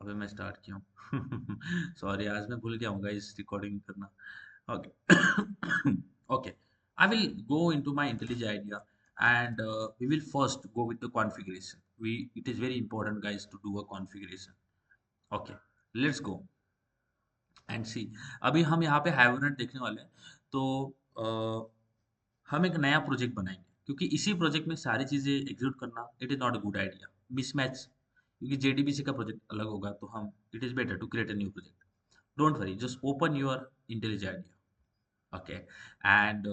अभी मैं स्टार्ट किया हूँ सॉरी आज मैं भूल गया हूँ गाइस रिकॉर्डिंग करना okay okay I will go into my IntelliJ idea and we will first go with the configuration. We it is very important guys to do a configuration. Okay, let's go and see. अभी हम यहाँ पे hibernate देखने वाले हैं तो हम एक नया प्रोजेक्ट बनाएंगे क्योंकि इसी प्रोजेक्ट में सारी चीज़ें एग्जीक्यूट करना it is not a good idea mismatch क्योंकि जेडीबीसी का प्रोजेक्ट अलग होगा तो हम it is better to create a new project. Don't worry, just open your IntelliJ idea. Okay, and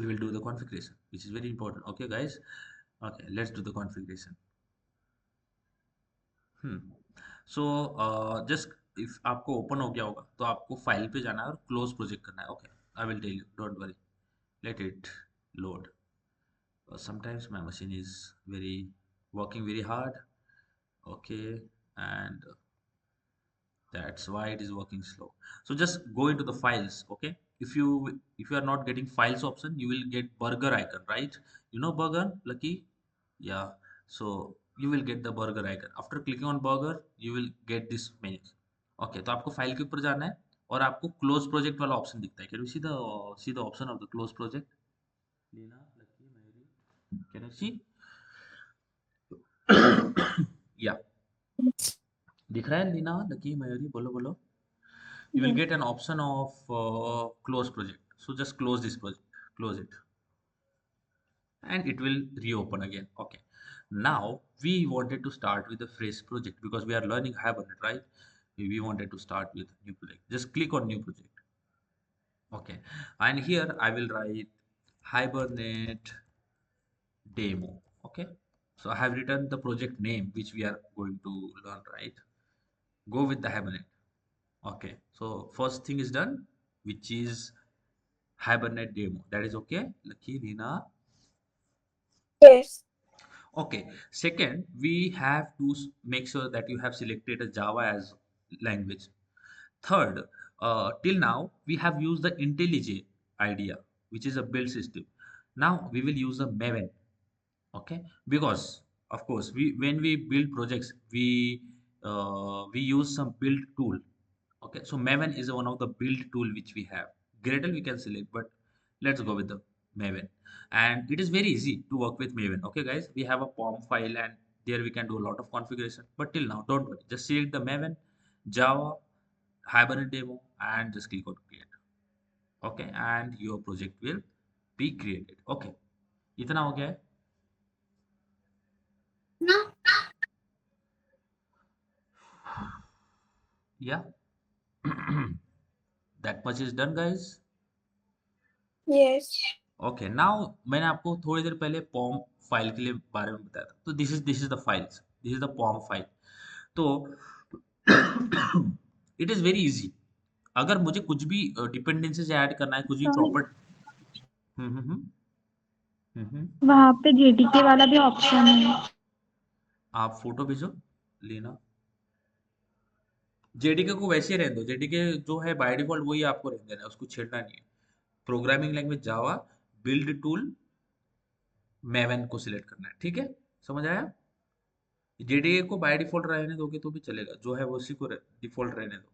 we will do the configuration, which is very important. Okay, guys. Okay, let's do the configuration. Hmm. So just if आपको open हो गया होगा तो आपको file पे जाना है और क्लोज प्रोजेक्ट करना है. Okay, I will tell you. Don't worry. Let it load. Sometimes my machine is very working very hard. Okay, and that's why it is working slow. So just go into the files. Okay, if you are not getting files option you will get burger icon, right? You know burger, Lucky? Yeah, so you will get the burger icon. After clicking on burger you will get this menu. Okay, तो आपको file के ऊपर जाना है और आपको close project वाला option दिखता है. Can you see the option of the close project? Leena, Lucky, मेरी, कैन यू सी? या दिख रहा है लीना, लकी, मयूरी? बोलो बोलो. You will Yes. get an option of close project. So just close this project, close it, and it will reopen again. Okay. Now we wanted to start with a fresh project because we are learning Hibernate, right? We wanted to start with new project. Just click on new project. Okay. And here I will write Hibernate demo. Okay. So I have written the project name which we are going to learn, right? Go with the Hibernate. Okay. So first thing is done, which is Hibernate demo. That is okay, Lucky, Lina. Yes. Okay. Second, we have to make sure that you have selected a Java as language. Third, till now we have used the IntelliJ idea, which is a build system. Now we will use a Maven. Okay, because of course we when we build projects we use some build tool. Okay, so Maven is one of the build tool which we have. Gradle we can select, but let's go with the Maven. And it is very easy to work with Maven. Okay, guys, we have a POM file and there we can do a lot of configuration. But till now, don't worry. Just select the Maven, Java, Hibernate demo, and just click on create. Okay, and your project will be created. Okay, इतना हो गया है. No. Yeah, that much is done, guys. Yes. Okay now मैंने आपको थोड़ी देर पहले पॉम file के लिए बारे में बताया था. तो this is the files, this is the POM file. तो इट इज वेरी इजी. अगर मुझे कुछ भी डिपेंडेंसीज ऐड करना है, कुछ भी सॉरी, प्रॉपर्टी. हम्म हम्म हम्म. वहाँ पे जेडीके वाला भी ऑप्शन है. आप फोटो भेजो लेना. जेडीके को वैसे ही रहने दो. जेडीके जो है बाय डिफॉल्ट वही आपको रहने देना है, उसको छेड़ना नहीं है. Programming language Java, build tool, Maven को सिलेक्ट करना है. ठीक है, समझ आया? जेडीए को बाय डिफॉल्ट रहने दोगे तो भी चलेगा, जो है वो उसी को डिफॉल्ट रहने दो.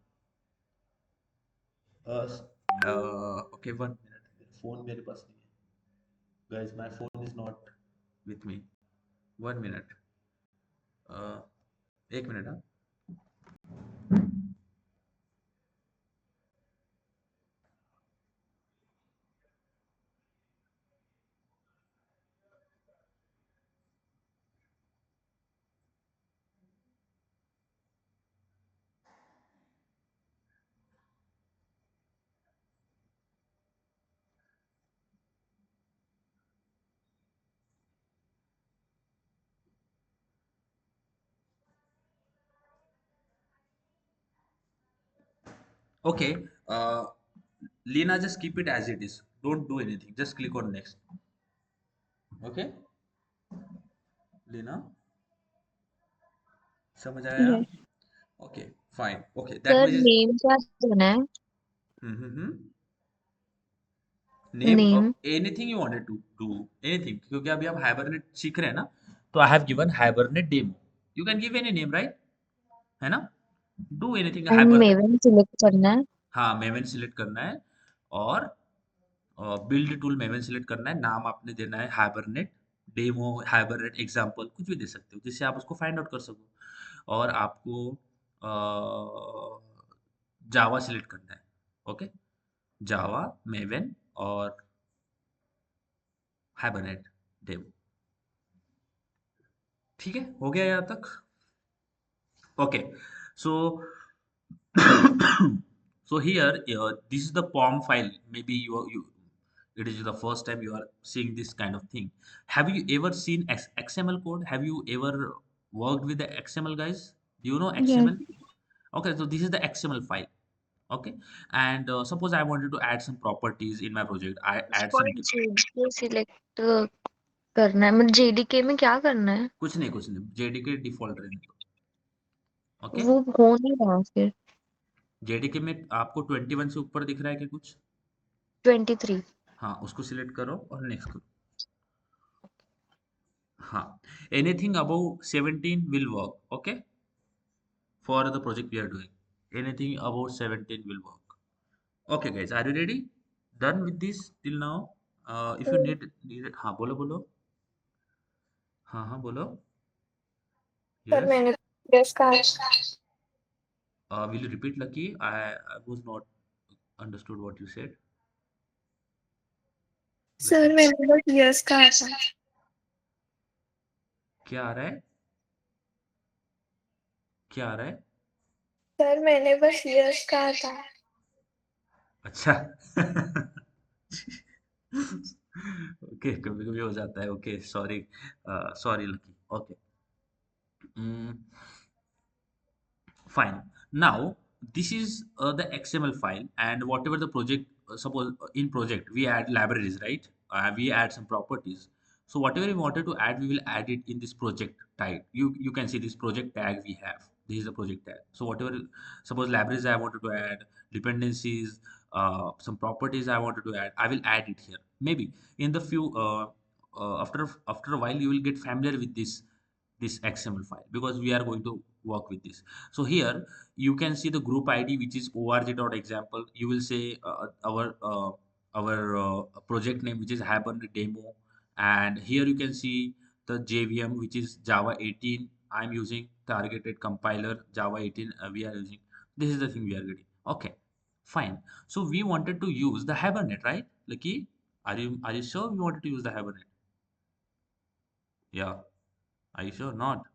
Okay, 1 minute. फोन मेरे पास नहीं है guys, my phone is not with me. 1 minute. 1 minute. हाँ. Okay, Leena just keep it as it is. Don't do anything, just click on next. Okay Leena, समझ आया? Yes. Okay fine. Okay that sir means is. Name क्या देना है? Hmm. Name name anything you wanted to do, anything, क्योंकि अभी आप Hibernate सीख रहे हैं ना. तो I have given Hibernate demo. You can give any name, right? है ना? Do anything and hibernate. Maven select करना है। हाँ, मेवन सिलेक्ट करना है और बिल्ड टूल मेवन सेलेक्ट करना है, नाम आपने देना है हाइबरनेट, डेमो हाइबरनेट एग्जांपल कुछ भी दे सकते हो जिससे आप उसको फाइंड आउट कर सको। और आपको जावा सिलेक्ट करना है। ओके, जावा मेवन और हाइबरनेट डेमो। ठीक है, हो गया यहाँ तक? Okay, so so here this is the POM file. Maybe you it is the first time you are seeing this kind of thing. Have you ever seen XML code? Have you ever worked with the XML, guys? Do you know Yes. XML? Okay, so this is the XML file. Okay, and suppose I wanted to add some properties in my project. I add उसको some JDK select करना है, मतलब JDK में क्या करना है? कुछ नहीं, जेडीके डिफॉल्ट रहने दो। ओके, वो हो नहीं रहा फिर। जेडीके में आपको 21 से ऊपर दिख रहा है क्या कुछ? 23। हाँ, उसको सिलेक्ट करो और नेक्स्ट करो। हाँ, anything above 17 will work. Okay, for the project we are doing, anything above 17 will work. Okay, guys, are you ready? Done with this till now? If you need it, हाँ बोलो बोलो। हाँ हाँ बोलो। Sir Yes. मैंने yes कहा। Will you repeat, Lucky? I was not understood what you said, sir Lucky. मैंने बस यस कहा था। क्या आ रहा है? क्या आ रहा है? सर मैंने बस यस कहा था। अच्छा। ओके, कभी कभी हो जाता है। Okay, sorry, sorry lucky. Okay, fine. Now, this is the XML file, and whatever the project, suppose in project we add libraries, right? We add some properties. So whatever we wanted to add, we will add it in this project tag. You can see this project tag we have. This is the project tag. So whatever, suppose libraries I wanted to add, dependencies, some properties I wanted to add, I will add it here. Maybe in the few after a while you will get familiar with this XML file because we are going to work with this. So here you can see the group ID which is org.example. You will say our project name which is Hibernate demo, and here you can see the JVM which is Java 18. I'm using targeted compiler Java 18. We are using. This is the thing we are getting. Okay, fine. So we wanted to use the Hibernate, right? Lucky, are you sure we wanted to use the Hibernate? Yeah. Are you sure not?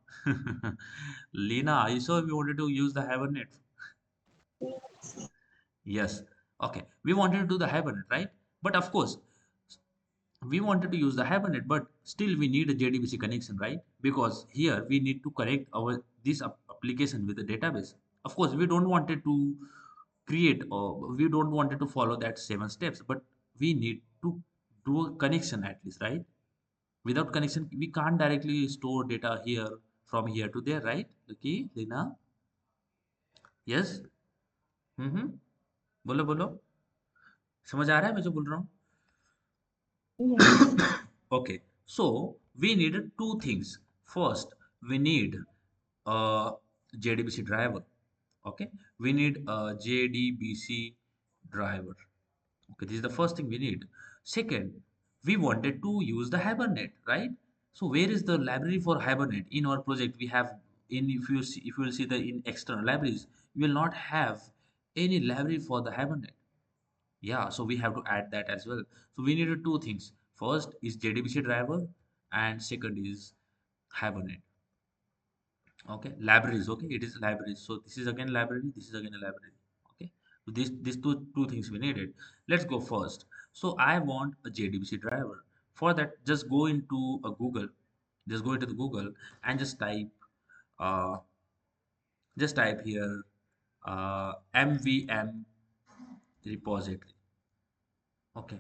Lena, are you sure we wanted to use the Hibernate? Yes. Okay. We wanted to do the Hibernate, right? But of course, we wanted to use the Hibernate, but still we need a JDBC connection, right? Because here we need to connect our this application with the database. Of course, we don't wanted to create or we don't wanted to follow that 7 steps, but we need to do a connection at least, right? Without connection, we can't directly store data here from here to there, right? Okay, Lina? Yes? हम्म, बोलो बोलो। समझ आ रहा है मैं जो बोल रहा हूँ? Yes. Okay, so we needed two things. First, we need a JDBC driver. Okay, we need a JDBC driver. Okay, this is the first thing we need. Second, we wanted to use the Hibernate, right? So where is the library for Hibernate in our project? We have in if you will see the in external libraries, you will not have any library for the Hibernate. Yeah, so we have to add that as well. So we needed two things. First is JDBC driver, and second is Hibernate. Okay, libraries. Okay, it is libraries. So this is again library. This is again a library. Okay, so these two things we needed. Let's go first. So I want a JDBC driver. For that, just go into a Google. Just go into the Google and uh, just type here MVM repository. Okay,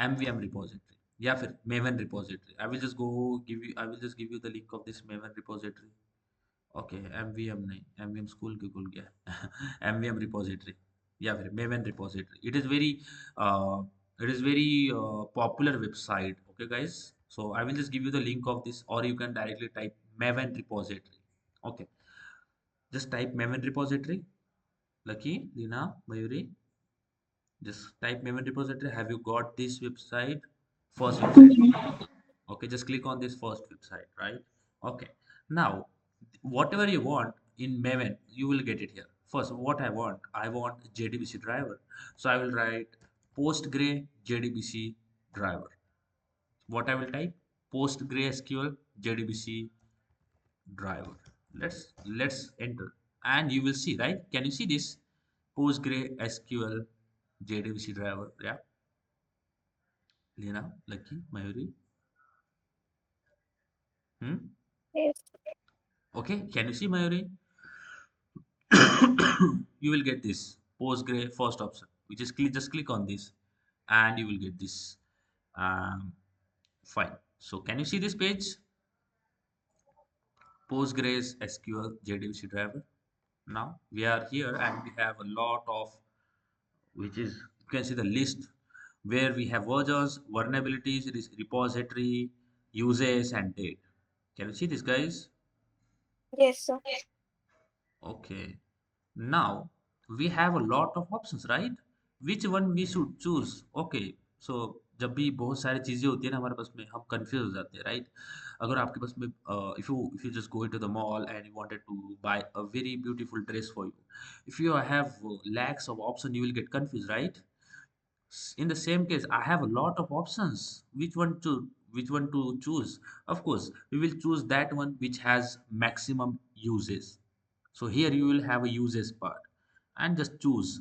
MVM repository या फिर Maven repository. I will just give you the link of this Maven repository. Okay, MVM नहीं, MVM school के खुल गया है। MVM repository या फिर Maven repository. Uh, it is very popular website. Okay, guys. So I will just give you the link of this, or you can directly type Maven repository. Okay. Just type Maven repository. Lucky, Lina, Mayuri. Just type Maven repository. Have you got this website? First website. Okay, just click on this first website, right? Okay. Now, whatever you want in Maven, you will get it here. First, what I want JDBC driver. So I will write Postgre JDBC driver. What I will type? PostgreSQL JDBC driver. Let's enter, and you will see, right? Can you see this PostgreSQL JDBC driver? Yeah, Lena, Lucky, Mayuri. Hmm? Yes. Okay, can you see Mayuri? You will get this Postgre first option, which is just click on this, and you will get this file. So can you see this page? Postgres SQL JDBC driver. Now we are here, and we have a lot of, which is, you can see the list where we have versions, vulnerabilities, repository, uses, and date. Can you see this, guys? Yes, sir. Okay. Now we have a lot of options, right? Which one we should choose? Okay. So जब भी बहुत सारी चीजें होती है ना हमारे पास में, हम कंफ्यूज हो जाते हैं, राइट? अगर आपके पास में if you just go into the mall and you wanted to buy a very beautiful dress for you, if you have lakhs of options, you will get confused, right? In the same case, I have a lot of options. Which one to choose? Of course, we will choose that one which has maximum uses. So here you will have a uses part, and just choose.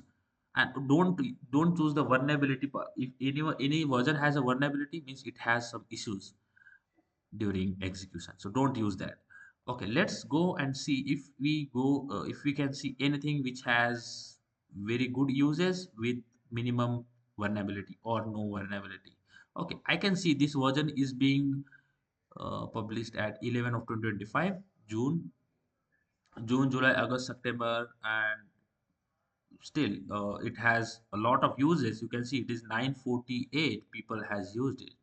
And don't choose the vulnerability part. If any version has a vulnerability, means it has some issues during execution, so don't use that. Okay, let's go and see if we can see anything which has very good uses with minimum vulnerability or no vulnerability. Okay, I can see this version is being published at 11 of 2025, june July, August, September, and still it has a lot of uses. You can see it is 948 people has used it.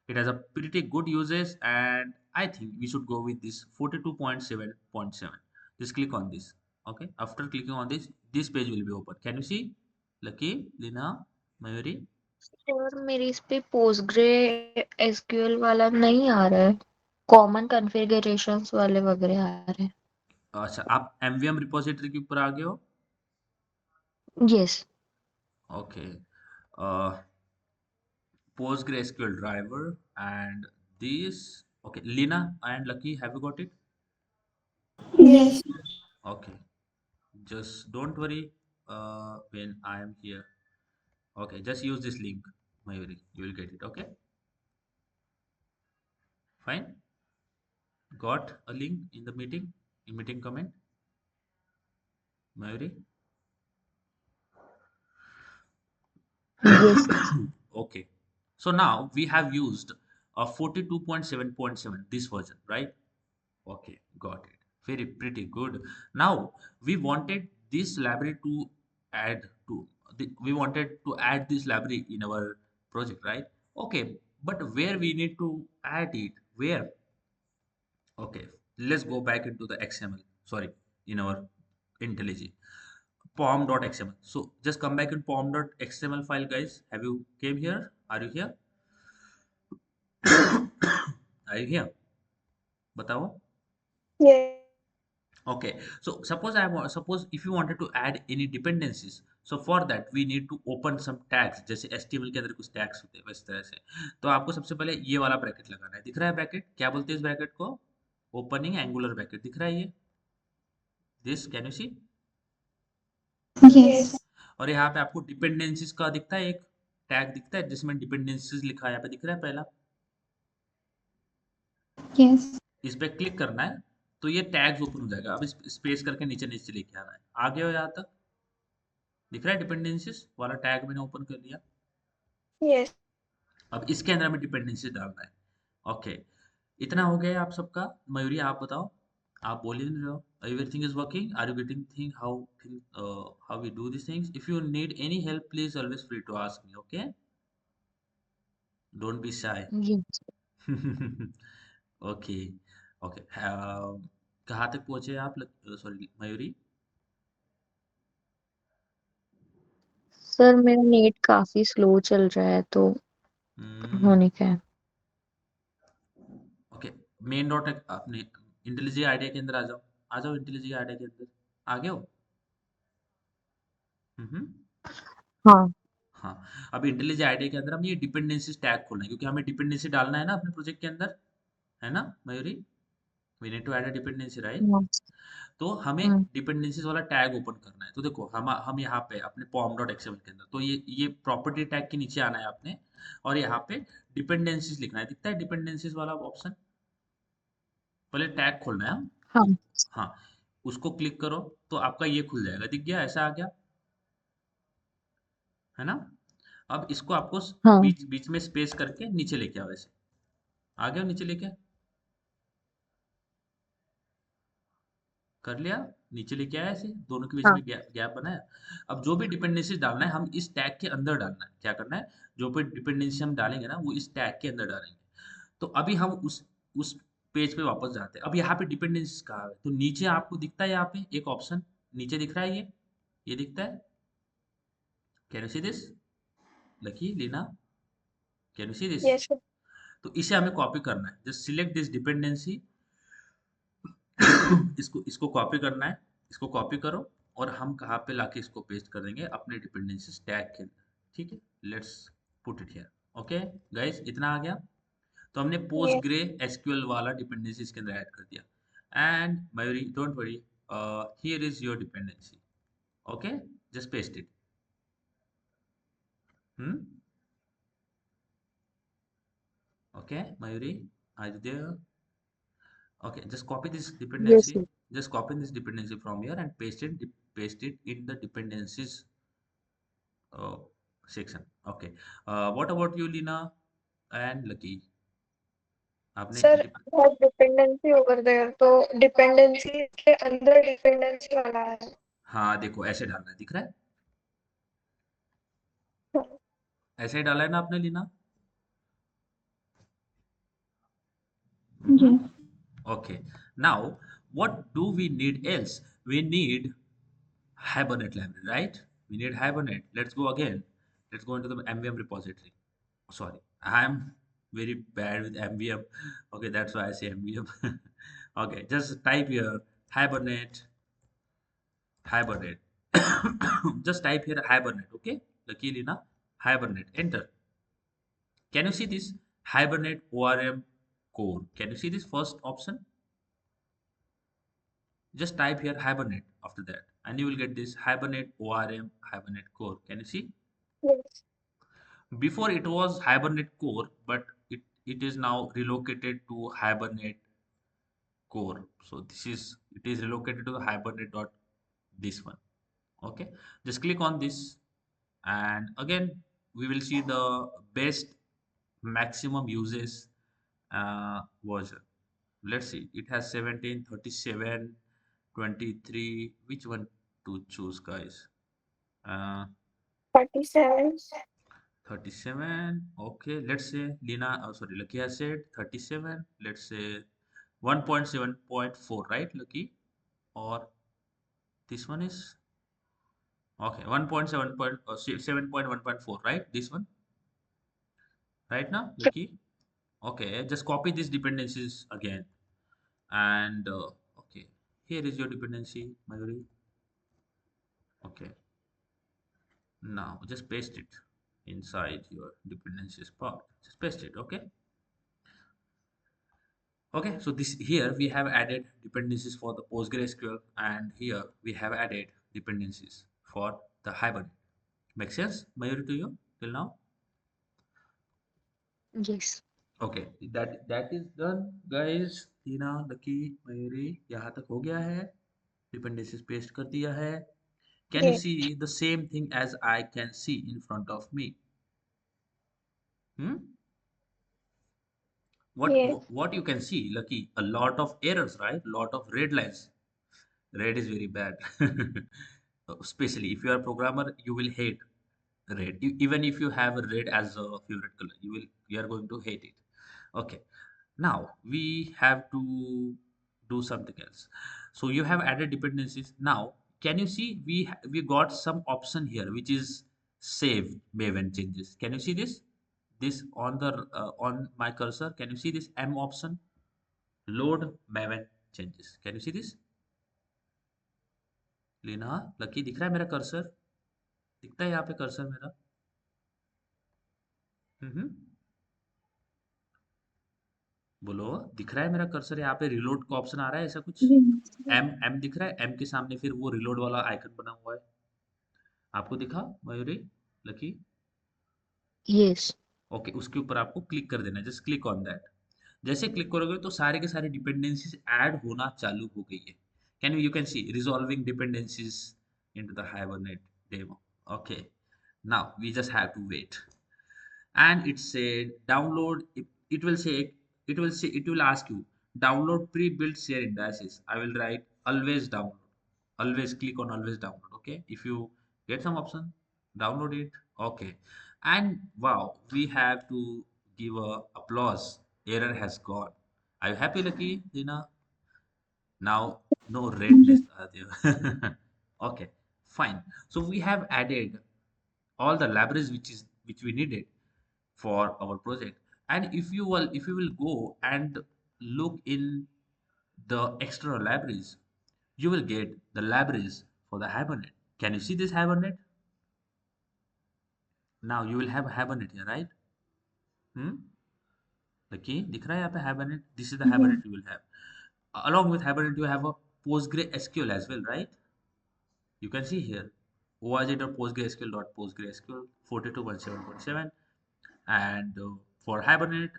It has a pretty good uses, and I think we should go with this 42.7.7. Just click on this. Okay, after clicking on this, this page will be open. Can you see? Lucky, Lina, Mayuri? और मेरे इस पे पोस्टग्रे SQL वाला नहीं आ रहा है, common configurations वाले वगैरह आ रहे हैं। अच्छा, आप एमवीएम रिपोजिटरी के ऊपर आ गए हो? Yes. Okay, PostgreSQL driver and this. Okay, Lina and Lucky, have you got it? Yes. Okay, just don't worry when I am here. Okay, just use this link, Mayuri. You will get it. Okay, fine. Got a link in the meeting, in meeting comment, Mayuri? Yes. Okay. So now we have used a 42.7.7, this version, right? Okay, got it. Very pretty good. Now we wanted this library to add to we wanted to add this library in our project, right? Okay, but where we need to add it? Where? Okay, let's go back into the XML. Sorry, in our IntelliJ pom.xml. So just come back in pom.xml file, guys. Have you came here? Are you here? Are you here? Batao. Yes. Okay. So suppose if you wanted to add any dependencies. So for that we need to open some tags. जैसे HTML के अंदर कुछ tags होते हैं वैसे तरह से. तो आपको सबसे पहले ये वाला ब्रैकेट लगाना है. दिख रहा है ब्रैकेट? क्या बोलते हैं इस ब्रैकेट को? ओपनिंग एंगुलर ब्रैकेट दिख रहा है ये? This can you see? Yes. और यहाँ पे आपको डिपेंडेंसीज का दिखता है, एक टैग दिखता है जिसमें डिपेंडेंसीज लिखा है, यहाँ पे दिख रहा है पहला. Yes. इस पे क्लिक करना है तो ये टैग्स ओपन हो जाएगा. अब इस स्पेस करके नीचे नीचे लेके आना है. आगे हो यहाँ तक दिख रहा है डिपेंडेंसीज वाला टैग मैंने ओपन कर लिया. Yes. अब इसके अंदर हमें डिपेंडेंसीज डालना है. ओके, इतना हो गया आप सबका. मयूरी आप बताओ, आप बोल ही नहीं रहे हो. Everything is working? Are you getting thing how we do this things? If you need any help please always free to ask me. Okay, don't be shy. Yes. Okay, okay. कहाँ तक पहुंचे आप? सॉरी मयूरी। सर मेरा net काफी slow चल रहा है तो हम्म। होने का है। ओके। मेन डॉट अपने इंटेलिजेंट आइडिया के अंदर आ जाओ। आ जाओ इंटेलिजेंट आइडिया के अंदर। आ गए हो? हम्म। हाँ। हाँ। अब इंटेलिजेंट आइडिया के अंदर हम ये डिपेंडेंसीज टैग खोलना है, क्योंकि हमें डिपेंडेंसी डालना है ना अपने प्रोजेक्ट के अंदर, है ना Mayuri? We need to add a dependency, right? हाँ। तो हमें हम्म। डिपेंडेंसीज वाला टैग ओपन करना है। तो देखो हम यहाँ पे अपने पॉम डॉट एक्सएमएल के अंदर, तो ये प्रॉपर्टी टैग के नीचे आना है आपने, और यहाँ पे डिपेंडेंसीज लिखना है। दिखता है डिपेंडेंसीज वाला ऑप्शन? पहले टैग खोलना है हम। हाँ। हाँ, उसको क्लिक करो तो आपका ये खुल जाएगा। दिख गया? ऐसा आ गया, है ना? अब इसको आपको हाँ। बीच बीच में स्पेस करके नीचे लेके आओ ऐसे। आ गया नीचे लेके? कर लिया? नीचे लेके आया ऐसे, दोनों के बीच हाँ। में गैप गैप बनाया। अब जो भी डिपेंडेंसी डालना है हम इस टैग के अंदर डालना है। क्या करना है? जो भी डिपेंडेंसी हम डालेंगे ना वो इस टैग के अंदर डालेंगे। तो अभी हम उस पेज पे वापस जाते हैं। अब यहाँ पे डिपेंडेंसीज कहाँ है? तो नीचे आपको दिखता है यहाँ पे एक ऑप्शन, नीचे दिख रहा है ये दिखता है। Can you see this? Lucky Leena, can you see this? Yes, sir. तो इसे हमें कॉपी करना है। Just select this dependency. इसको इसको कॉपी करना है। इसको कॉपी करो और हम कहाँ पे लाके इसको पेस्ट कर देंगे? अपने डिपेंडेंसीज टैग के अंदर। ठीक है, let's put it here. Okay guys, इतना आ गया। तो हमने पोस्ट Yes. ग्रे एसक्यूएल वाला डिपेंडेंसी इसके अंदर ऐड कर दिया। And Mayuri don't worry, here is your dependency. Okay, just paste it. Hmm. Okay Mayuri, are you there? Okay, just copy this yes dependency. Sir. Just copy this dependency from here and paste it in the dependencies uh, section. Okay. What about you, Lina and Lucky? आपने Sir, I have dependency over there. तो dependency के अंदर dependency वाला है. हाँ देखो ऐसे डालना है, दिख रहा है? ऐसे ही डाला है ना आपने, Leena? Yes. Okay. Now, what do we need else? We need Hibernate library, right? We need Hibernate. Let's go again. Let's go into the MVM repository. Sorry, I'm very bad with MVM. Okay, that's why I say MVM. Okay, just type here Hibernate, Hibernate. Just type here Hibernate. Okay, the key Lina, Hibernate. Enter. Can you see this Hibernate ORM core? Can you see this first option? Just type here Hibernate after that, and you will get this Hibernate ORM Hibernate core. Can you see? Yes. Before it was Hibernate core, but it is now relocated to Hibernate core. So this is, it is relocated to the Hibernate dot this one. Okay, just click on this, and again we will see the best maximum uses version. Let's see, it has 17, 37, 23. Which one to choose, guys? Uh, 47. 37. Okay, let's say Lina, sorry, Lucky has said 37. Let's say 1.7.4, right, Lucky? Or this one is okay, 7.1.4, right? This one, right now, Lucky? Okay, just copy these dependencies again. And okay, here is your dependency, Mayuri. Okay, now just paste it inside your dependencies part. Just paste it, okay? Okay, so this here we have added dependencies for the PostgreSQL, and here we have added dependencies for the Hibernate. Make sense, Mayuri, to you till now? Yes. Okay, that is done, guys. Tina, lucky, Mayuri, यहाँ तक हो गया है। Dependencies paste कर दिया है। Can you Yes. see the same thing as I can see in front of me? Hmm? Yes. What you can see, Lucky? A lot of errors, right? Lot of red lines. Red is very bad. Especially if you are a programmer, you will hate red. Even if you have red as a favorite color, you are going to hate it. Okay. Now we have to do something else. So you have added dependencies. Now, can you see we got some option here which is save Maven changes. Can you see this? This on the on my cursor. Can you see this M option? Load Maven changes. Can you see this? Leena, Lucky दिख रहा है मेरा cursor? दिखता है यहाँ पे cursor मेरा? हम्म, बोलो, दिख रहा है मेरा कर्सर? यहाँ पे रिलोड का ऑप्शन आ रहा है ऐसा कुछ? एम एम दिख रहा है? एम के सामने फिर वो रिलोड वाला आइकन बना हुआ है, आपको दिखा मयूरी, लकी? यस। ओके, उसके ऊपर आपको क्लिक कर देना है, जस्ट क्लिक ऑन दैट। जैसे क्लिक करोगे तो सारे के सारे डिपेंडेंसीज ऐड होना चालू हो गई है। Can you can see resolving dependencies into the Hibernate demo. Okay, now we just have to wait, and it said download. It will say, it will ask you download pre-built share indices. I will write always download, always click on always download. Okay, if you get some option, download it. Okay, and wow, we have to give a applause. Error has gone. Are you happy, Lucky, Dina? Now no redness are there. Okay, fine. So we have added all the libraries which we needed for our project. And if you will go and look in the external libraries, you will get the libraries for the Hibernate. Can you see this Hibernate? Now you will have Hibernate here, right? Hmm? Okay, दिख रहा है यहाँ पे Hibernate? This is the Hibernate you will have. Along with Hibernate, you have a PostgreSQL as well, right? You can see here org.postgresql.postgresql 42.7.7, and for Hibernate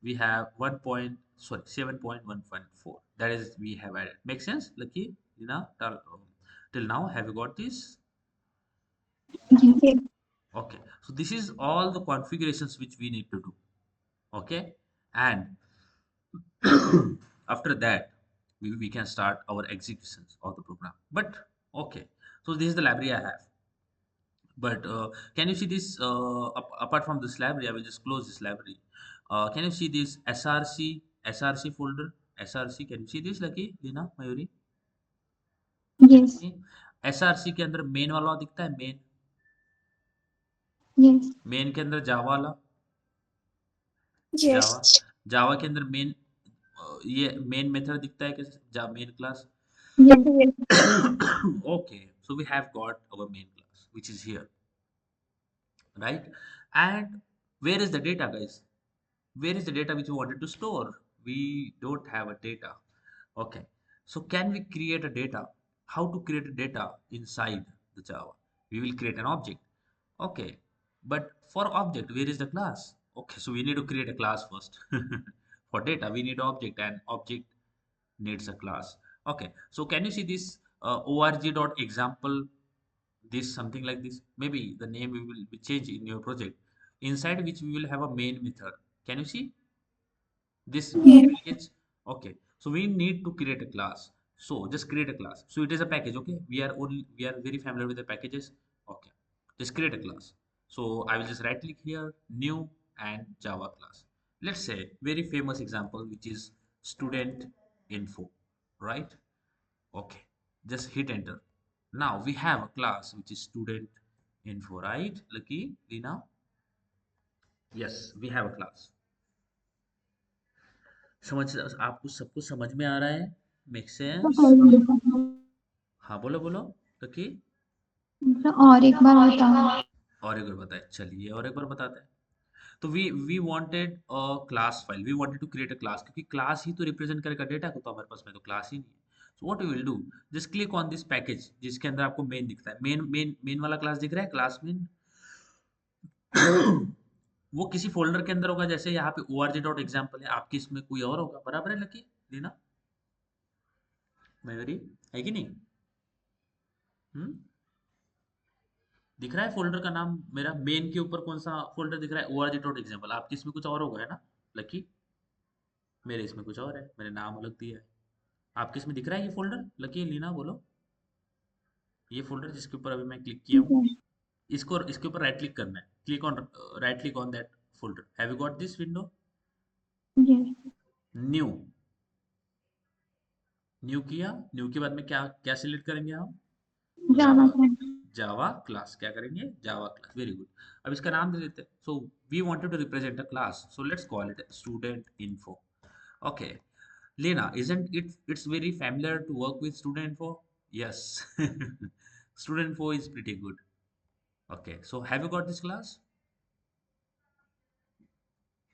we have 7.1.4. That is we have added. Make sense, Lucky? You know, till now, have you got this? Yes. Okay, so this is all the configurations which we need to do. Okay, and after that we can start our executions of the program. But okay, so this is the library I have. But can you see this? Apart from this library, I will just close this library. Can you see this src folder? src, can you see this, Lucky, Lina, Mayuri? Yes. src के अंदर main वाला दिखता है, main. Yes. Main के अंदर जावा वाला, जावा। Yes. जावा के अंदर मेन, ये मेन मेथड दिखता है कैसे? Main class. Yes. Okay, so we have got our main class which is here, right? And where is the data, guys? Where is the data which we wanted to store? We don't have a data. Okay, so can we create a data? How to create a data inside the Java? We will create an object. Okay, but for object, where is the class? Okay, so we need to create a class first. For data, we need object, and object needs a class. Okay, so can you see this org.example, this something like this? Maybe the name we will be changed in your project, inside which we will have a main method. Can you see this Yes. package? Okay, so we need to create a class. So just create a class. So it is a package. Okay, we are very familiar with the packages. Okay, just create a class. So I will just right click here, new, and Java class. Let's say very famous example which is student info, right? Okay, just hit enter. Now we have a class which is student info, right? Lucky, Lina? Yes, we have a class. समझ, आपको सब कुछ समझ में आ रहा है? Make sense? हाँ, बोलो बोलो, लकी। और एक बार बताओ। और एक बार बताए, चलिए और एक बार बताते हैं। तो we wanted a class file, we wanted to create a class, क्योंकि क्लास ही तो रिप्रेजेंट करेगा डेटा को, तो हमारे पास में तो क्लास ही नहीं है। So what you will do, just click on this package जिसके अंदर आपको मेन दिखता है, मेन वाला क्लास दिख रहा है, क्लास मेन। वो किसी फोल्डर के अंदर होगा, जैसे यहाँ पे org.example है, आपकी इसमें कोई और होगा, बराबर है लकी, लीना, मयूरी, है कि नहीं? हम्म, दिख रहा है फोल्डर का नाम? मेरा मेन के ऊपर कौन सा फोल्डर दिख रहा है? org.example। आपकी इसमें कुछ और होगा, है ना लकी? मेरे इसमें कुछ और है, मैंने नाम अलग दिया है। आपके इसमें दिख रहा है ये फोल्डर, लकी, लीना, बोलो? ये फोल्डर जिसके ऊपर अभी मैं क्लिक किया हूँ, इसको इसके ऊपर राइट क्लिक करना है, click on, right click on that folder. Have you got this window? Yes. New, new किया, न्यू के बाद में क्या क्या सिलेक्ट करेंगे हम? जावा जावा। क्लास। जावा क्लास क्या करेंगे? Java class, very good. अब इसका नाम दे देते हैं। So we wanted to represent a class, so let's call it student info. Okay, Lena, isn't it's very familiar to work with student info? Yes. Student info is pretty good. Okay, so have you got this class?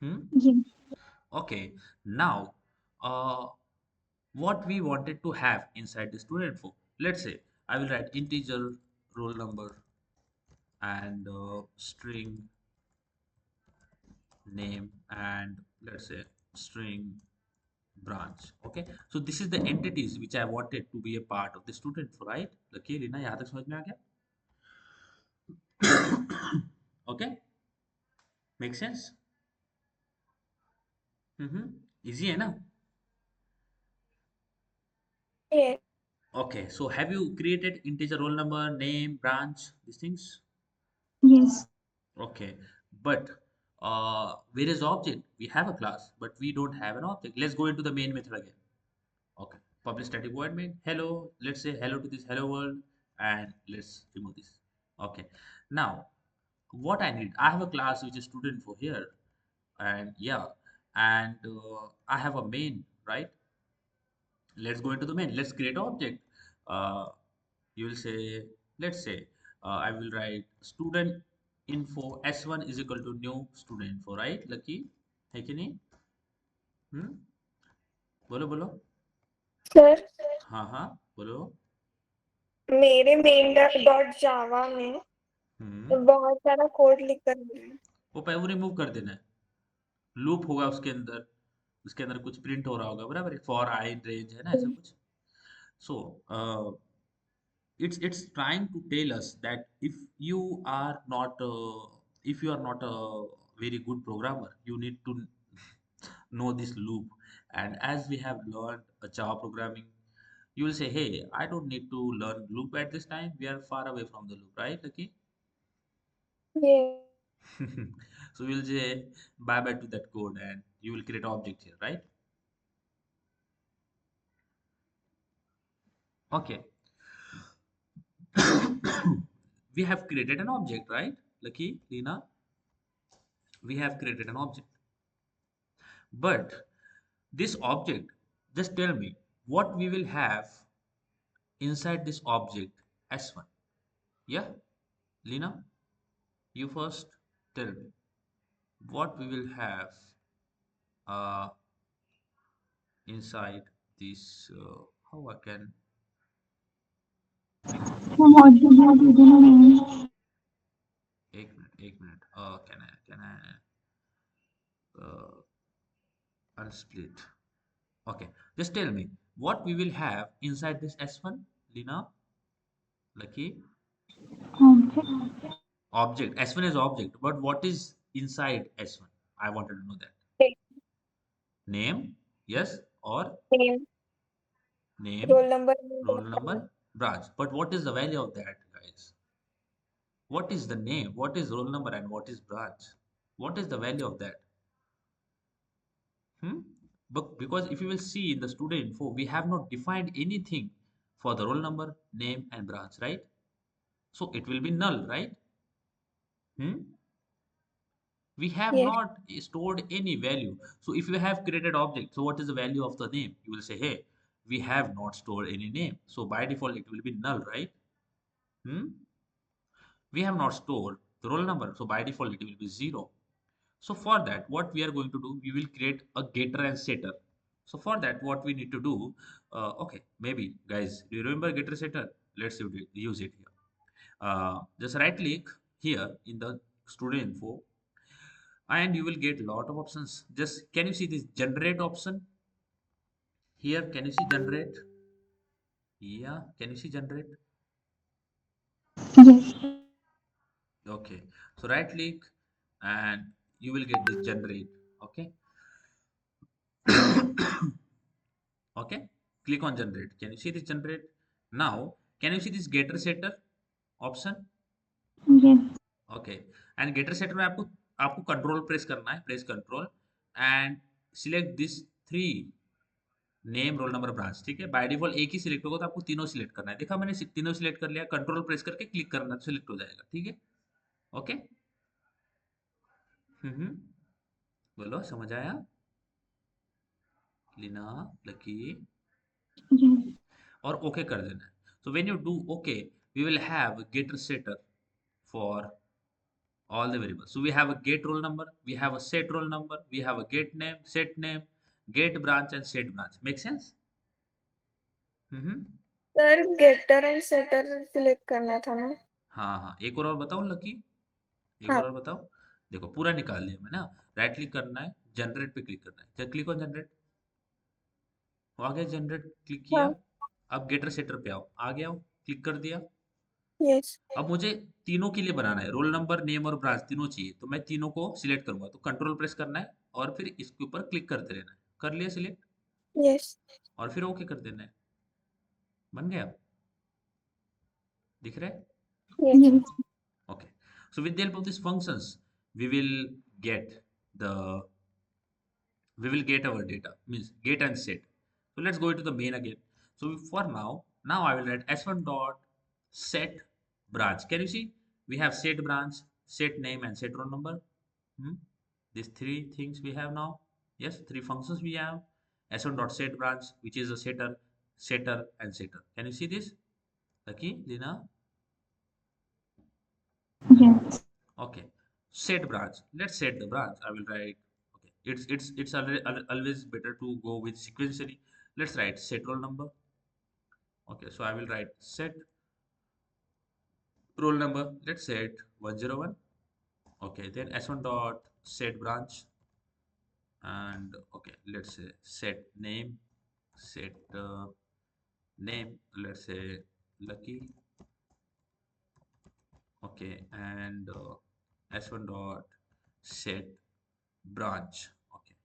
Hmm? Yes. Okay, now uh, what we wanted to have inside the student info. Let's say I will write integer, roll number, and string name, and let's say string branch. Okay, so this is the entities which I wanted to be a part of the student info, right? Okay, Lena, यहाँ तक समझ में आ गया? Okay, make sense? Mm-hmm. Easy है ना? Yes. Okay, so have you created integer, roll number, name, branch, these things? Yes. Okay, but where is the object? We have a class, but we don't have an object. Let's go into the main method again. Okay, public static void main. Hello, let's say hello to this hello world, and let's remove this. Okay, now what I need, I have a class which is student for here, and yeah, and I have a main, right? Let's go into the main. Let's create an object. Uh, you will say, let's say, I will write student info s1 is equal to new student info, right? Lucky, है कि नहीं? हम्म, बोलो बोलो। Sir, हाँ हाँ, बोलो। मेरे main dot जावा में हम्म, बहुत सारा कोड लिख कर दिया है। वो पहले वो रिमूव कर देना है। लूप होगा उसके अंदर कुछ प्रिंट हो रहा होगा, बराबर है? फॉर आई रेंज है ना, ऐसा कुछ। सो it's trying to tell us that if you are not a very good programmer, you need to know this loop. And as we have learned a Java programming, you will say, hey, I don't need to learn loop at this time, we are far away from the loop, right? Okay. ये So we'll say bye bye to that code, and you will create object here, right? Okay. We have created an object, right? Lucky, Lina, we have created an object. But this object, just tell me what we will have inside this object S1. Yeah, Lina, you first tell me what we will have uh, inside this. How I can make it? So what do you do in a main? एक minute. Can I unsplit? Okay, just tell me what we will have inside this S1, Lina, Lucky. Object. Object. S1 is object, but what is inside S1? I wanted to know that. Name, yes, or name, name, roll number, roll number, branch. But what is the value of that, guys? What is the name? What is roll number and what is branch? What is the value of that? Hmm? But because if you will see in the student info, we have not defined anything for the roll number, name, and branch, right? So it will be null, right? Hmm? We have ये not stored any value. So if you have created object, so what is the value of the name? You will say, hey, we have not stored any name. So by default, it will be null, right? Hmm? We have not stored the roll number. So by default, it will be zero. So for that, what we are going to do, we will create a getter and setter. So for that, what we need to do, okay, maybe guys, do you remember getter setter? Let's use it here. Just right click here in the student info, and you will get a lot of options. Just can you see this generate option here? Can you see generate? Yeah, can you see generate? Yes. Okay, so right click and you will get this generate. Okay. Okay, click on generate. Can you see this generate? Now can you see this getter setter option? Yes. Okay, and getter setter में आपको आपको control press करना है, press control and select this three name, roll number, branch, ठीक है। By default एक ही select होगा, तो आपको तीनों सिलेक्ट करना है। देखा मैंने तीनों सिलेक्ट कर लिया, कंट्रोल प्रेस करके क्लिक करना, सिलेक्ट हो जाएगा, ठीक है। ओके। हम्म। बोलो, समझ आया? लीना, लकी, और ओके कर देना है। So when you do okay, we will have getter setter for all the variables. So we have a get roll number, we have a set roll number, we have a get name, set name, get branch and set branch. Make sense? Hmm. Sir getter and setter select करना था ना। हाँ हाँ, एक और बताओ lucky, एक हाँ। और बताओ। देखो पूरा निकाल लिया मैं ना। राइट क्लिक करना है, जनरेट पे क्लिक करना है, जब क्लिक ऑन जनरेट, आ गया जनरेट, क्लिक किया। हाँ। अब गेटर सेटर पे आओ, आ गया हो, क्लिक कर दिया। यस। अब मुझे तीनों के लिए बनाना है, रोल नंबर, नेम और ब्रांच तीनों चाहिए, तो मैं तीनों को सिलेक्ट करूंगा, तो कंट्रोल प्रेस करना है और फिर इसके ऊपर क्लिक करते रहना है। कर लिया सिलेक्ट, यस। और फिर ओके कर देना है। बन गया? दिख रहा है? Yes. Okay. So with the help of these functions, we will get the we will get our data, means get and set. So let's go into the main again. So for now I will write s1 dot set branch. Can you see? We have set branch, set name, and set roll number. Hmm? These three things we have now. Yes, three functions we have. S1 dot set branch, which is a setter, setter, and setter. Can you see this? Lucky, Lina? Okay, set branch. Let's set the branch. I will write. Okay, it's always better to go with sequentially. Let's write set roll number. Okay, so I will write set roll number. Let's set 101. Okay, then s1 dot set branch, and okay, let's say set name, set name. Let's say lucky. Okay, and s1 dot set branch. Okay,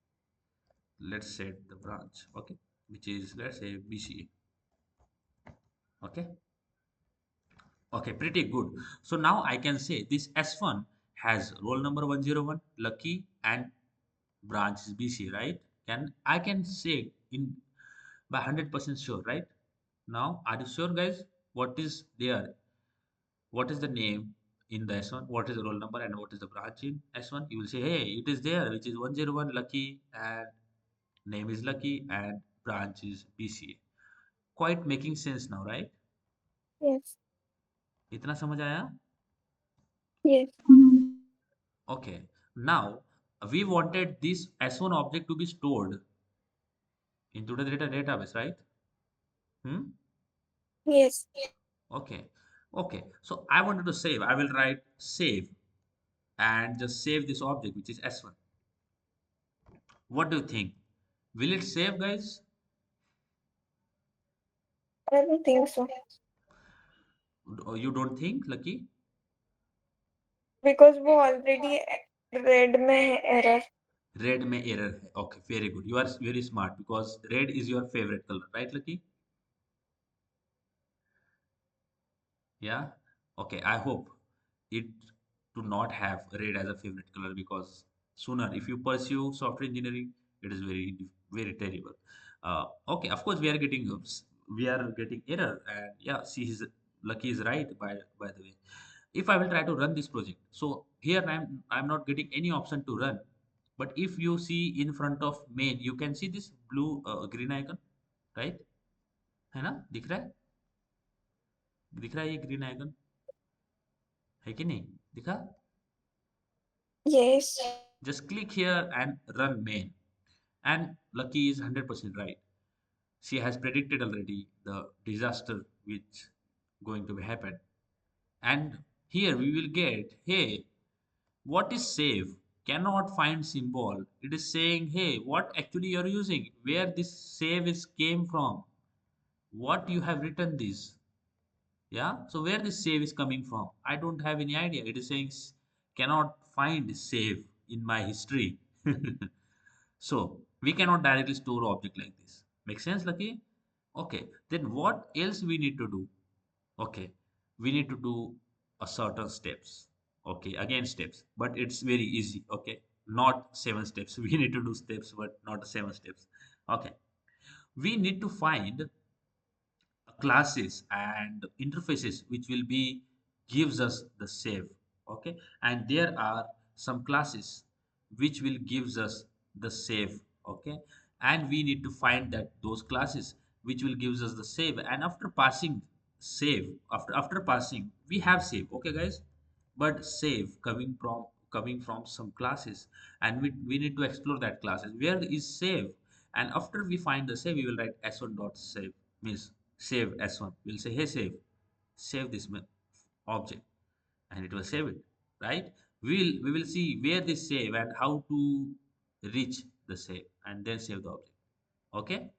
let's set the branch, okay, which is, let's say, BCA. Okay, okay, pretty good. So now I can say this S1 has roll number 101, lucky, and branch is BCA, right? I can say in by 100% sure, right? Now are you sure, guys? What is there? What is the name in the S1, what is the roll number, and what is the branch in S1? You will say, hey, it is there, which is 101 lucky, and name is lucky, and branch is BCA. Quite making sense now, right? Yes. इतना समझ आया? Yes. Okay. Now we wanted this S1 object to be stored into the database, right? Hmm? Yes. Okay. Okay. So I wanted to save. I will write save and just save this object, which is S1. What do you think? Will it save, guys? I don't think so Or you don't think, Lucky? Because वो already red में है error. Red में error है. Okay, very good. You are very smart because red is your favorite color, right, Lucky? Yeah. Okay. I hope it to not have red as a favorite color, because sooner if you pursue software engineering, it is very terrible. Okay. Of course, we are getting error, and yeah, see, his Lucky is right, by the way. If I will try to run this project, so here I'm not getting any option to run. But if you see in front of main, you can see this blue green icon, right? है ना? दिख रहा है? दिख रहा है ये green icon? है कि नहीं? दिखा? Yes. Just click here and run main. And Lucky is 100% right. She has predicted already the disaster which going to happen. And here we will get, hey, what is save? Cannot find symbol. It is saying, hey, what actually you are using? Where this save is came from? What you have written this? Yeah. So where this save is coming from? I don't have any idea. It is saying cannot find save in my history. So we cannot directly store object like this. Make sense, Lucky? Okay. Then what else we need to do? Okay. We need to do a certain steps. Okay. Again steps, but it's very easy. Okay. Not 7 steps. We need to do steps, but not 7 steps. Okay. we need to find classes and interfaces which will be gives us the save. Okay, and there are some classes which will gives us the save. Okay, and we need to find that those classes which will gives us the save, and after passing save, after passing we have save. Okay guys, but save coming from some classes, and we need to explore that classes where is save. And after we find the save, we will write s1 dot save, means save s1. We'll say, hey save this object, and it will save it, right? We will see where this save and how to reach the save and then save the object. Okay,